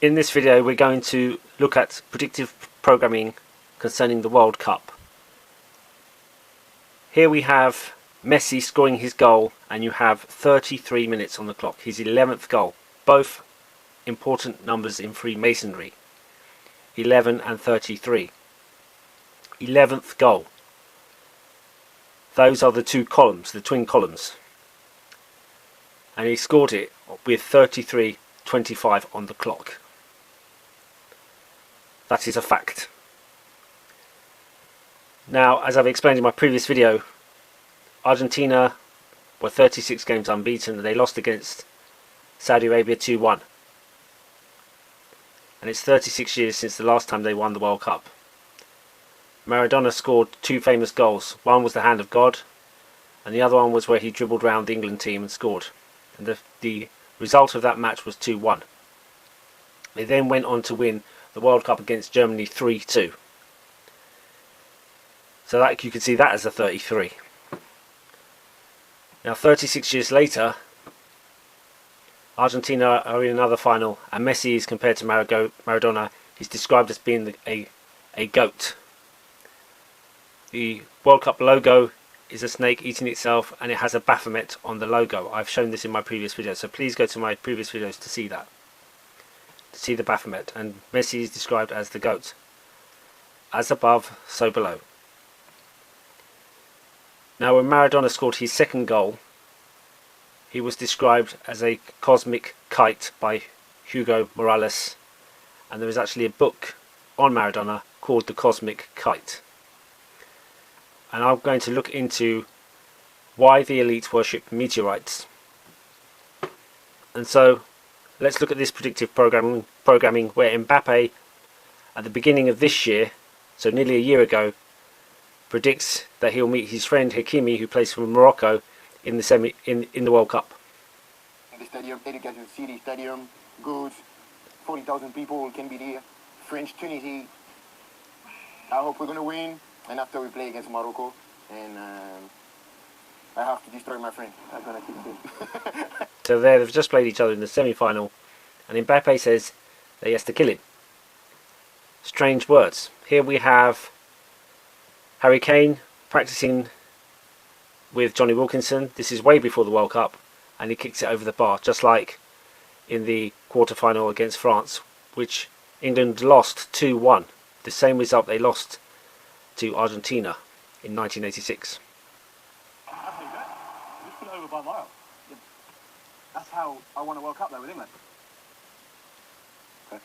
In this video we're going to look at predictive programming concerning the World Cup. Here we have Messi scoring his goal and you have 33 minutes on the clock, his 11th goal. Both important numbers in Freemasonry, 11 and 33. 11th goal. Those are the two columns, the twin columns. And he scored it with 33:25 on the clock. That is a fact. Now, as I've explained in my previous video, Argentina were 36 games unbeaten and they lost against Saudi Arabia 2-1. And it's 36 years since the last time they won the World Cup. Maradona scored two famous goals. One was the hand of God and the other one was where he dribbled round the England team and scored. And the result of that match was 2-1. They then went on to win the World Cup against Germany 3-2. So that you can see that as a 33. Now 36 years later, Argentina are in another final and Messi is compared to Maradona. He's described as being a goat. The World Cup logo is a snake eating itself and it has a Baphomet on the logo. I've shown this in my previous video, so please go to my previous videos to see that. To see the Baphomet, and Messi is described as the goat. As above, so below. Now when Maradona scored his second goal, he was described as a cosmic kite by Hugo Morales, and there is actually a book on Maradona called The Cosmic Kite. And I'm going to look into why the elite worship meteorites. And so let's look at this predictive programming where Mbappe at the beginning of this year, so nearly a year ago, predicts that he'll meet his friend Hakimi, who plays for Morocco, in the World Cup. The stadium, Education City Stadium, good, 40,000 people can be there. French Tunisia. I hope we're gonna win. And after we play against Morocco, and I have to destroy my friend. I'm gonna keep it. So there, they've just played each other in the semi-final, and Mbappe says that he has to kill him. Strange words. Here we have Harry Kane practicing with Johnny Wilkinson. This is way before the World Cup, and he kicks it over the bar, just like in the quarter-final against France, which England lost 2-1. The same result they lost to Argentina in 1986. That's how you do it. You just put it over by a mile. Yeah. That's how I won a World Cup though with England. Okay.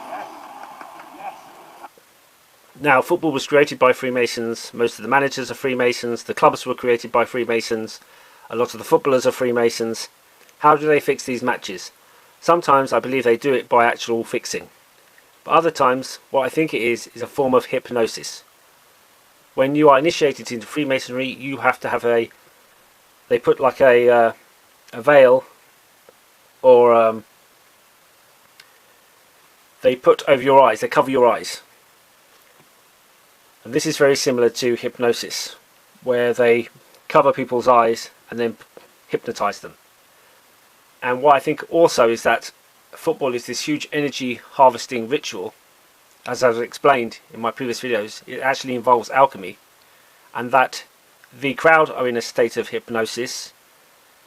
Yes. Yes. Now, football was created by Freemasons. Most of the managers are Freemasons. The clubs were created by Freemasons. A lot of the footballers are Freemasons. How do they fix these matches? Sometimes I believe they do it by actual fixing. But other times, what I think it is a form of hypnosis. When you are initiated into Freemasonry, you have to have they put like a veil, or they put over your eyes, they cover your eyes. And this is very similar to hypnosis, where they cover people's eyes and then hypnotize them. And what I think also is that football is this huge energy harvesting ritual. As I've explained in my previous videos, it actually involves alchemy, and that the crowd are in a state of hypnosis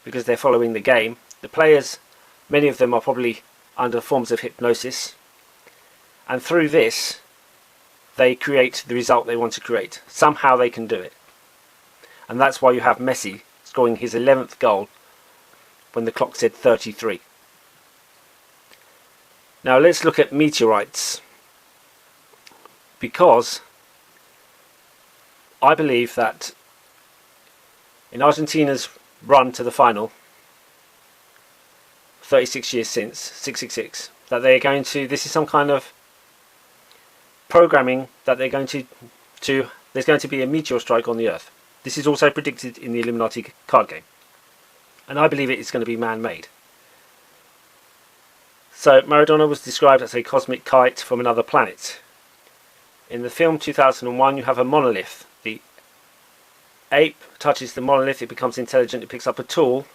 because they're following the game. The players, many of them are probably under forms of hypnosis, and through this they create the result they want to create. Somehow they can do it, and that's why you have Messi scoring his 11th goal when the clock said 33. Now let's look at meteorites, because I believe that in Argentina's run to the final, 36 years since, 666, that they are going to, this is some kind of programming that they're going to there's going to be a meteor strike on the Earth. This is also predicted in the Illuminati card game, and I believe it is going to be man-made. So Maradona was described as a cosmic kite from another planet. In the film 2001 you have a monolith. The ape touches the monolith, it becomes intelligent, it picks up a tool,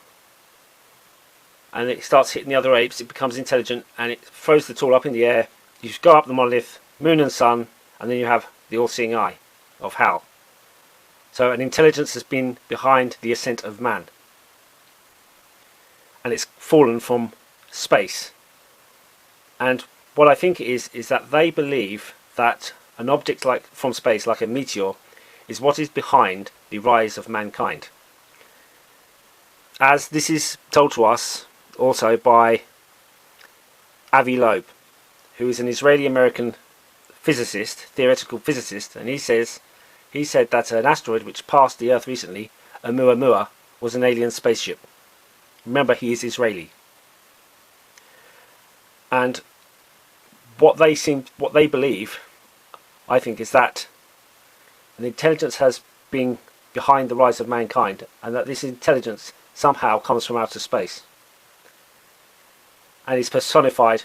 and it starts hitting the other apes, it becomes intelligent and it throws the tool up in the air. You go up the monolith, moon and sun, and then you have the all-seeing eye of Hal. So an intelligence has been behind the ascent of man, and it's fallen from space. And what I think it is that they believe that an object like from space, like a meteor, is what is behind the rise of mankind. As this is told to us also by Avi Loeb, who is an Israeli-American physicist, theoretical physicist, and he said that an asteroid which passed the Earth recently, Oumuamua, was an alien spaceship. Remember, he is Israeli. And what they believe, I think, is that an intelligence has been behind the rise of mankind, and that this intelligence somehow comes from outer space and is personified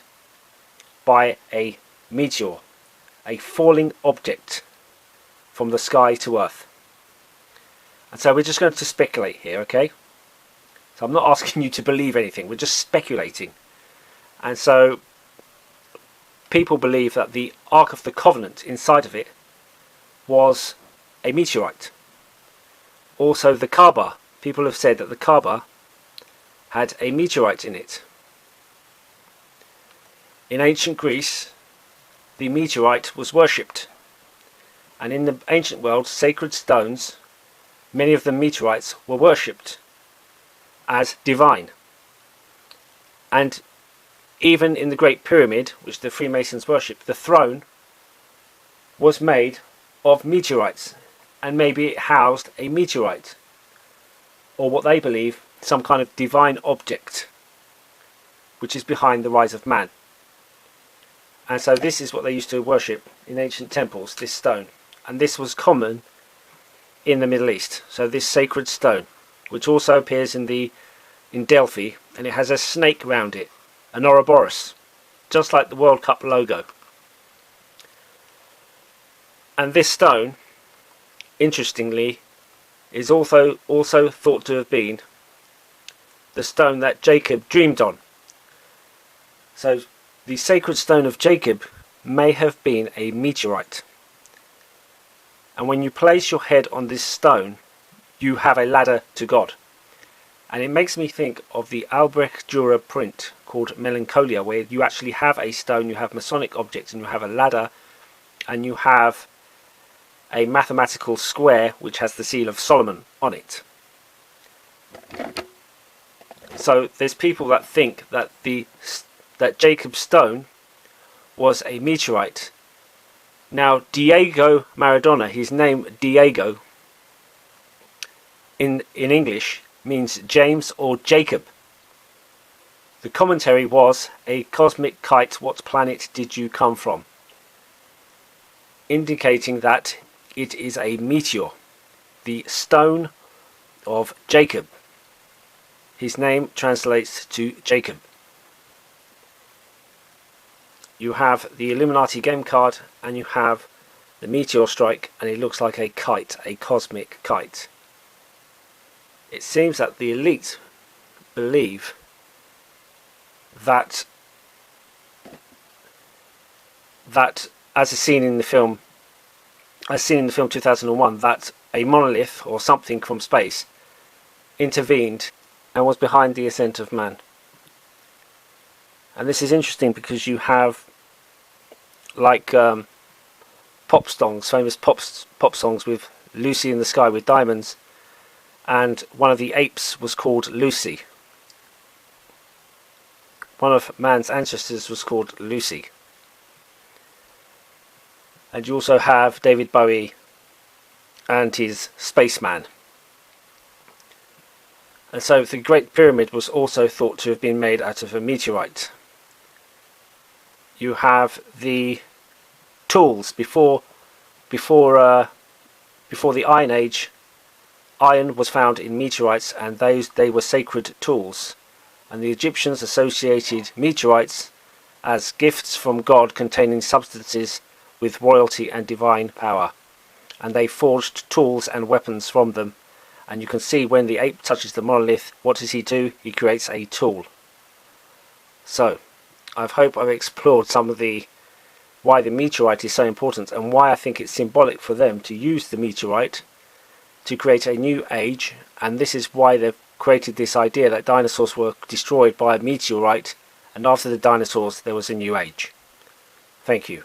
by a meteor, a falling object from the sky to Earth. And so we're just going to speculate here, okay? So I'm not asking you to believe anything, we're just speculating. And so people believe that the Ark of the Covenant inside of it was a meteorite. Also the Kaaba, people have said that the Kaaba had a meteorite in it. In ancient Greece, the meteorite was worshipped, and in the ancient world, sacred stones, many of the meteorites were worshipped as divine. And even in the Great Pyramid, which the Freemasons worshipped, the throne was made of meteorites, and maybe it housed a meteorite, or what they believe, some kind of divine object which is behind the rise of man. And so this is what they used to worship in ancient temples, this stone. And this was common in the Middle East. So this sacred stone, which also appears in Delphi, and it has a snake round it, an Ouroboros, just like the World Cup logo. And this stone, interestingly, is also thought to have been the stone that Jacob dreamed on. So the sacred stone of Jacob may have been a meteorite. And when you place your head on this stone, you have a ladder to God. And it makes me think of the Albrecht Dürer print called Melancholia, where you actually have a stone, you have Masonic objects, and you have a ladder, and you have a mathematical square which has the seal of Solomon on it. So there's people that think that that Jacob's stone was a meteorite. Now Diego Maradona, his name Diego in English means James or Jacob. The commentary was, a cosmic kite, what planet did you come from? Indicating that it is a meteor, the stone of Jacob. His name translates to Jacob. You have the Illuminati game card, and you have the meteor strike, and it looks like a kite, a cosmic kite. It seems that the elite believe that as seen in the film 2001, that a monolith or something from space intervened and was behind the ascent of man. And this is interesting because you have like pop songs, famous pop songs with Lucy in the Sky with Diamonds, and one of the apes was called Lucy. One of man's ancestors was called Lucy. And you also have David Bowie and his Spaceman. And so the Great Pyramid was also thought to have been made out of a meteorite. You have the tools before the Iron Age. Iron was found in meteorites, and they were sacred tools. And the Egyptians associated meteorites as gifts from God containing substances with royalty and divine power, and they forged tools and weapons from them. And you can see when the ape touches the monolith, what does he do? He creates a tool. So, I hope I've explored some of why the meteorite is so important and why I think it's symbolic for them to use the meteorite to create a new age, and this is why they've created this idea that dinosaurs were destroyed by a meteorite, and after the dinosaurs there was a new age. Thank you.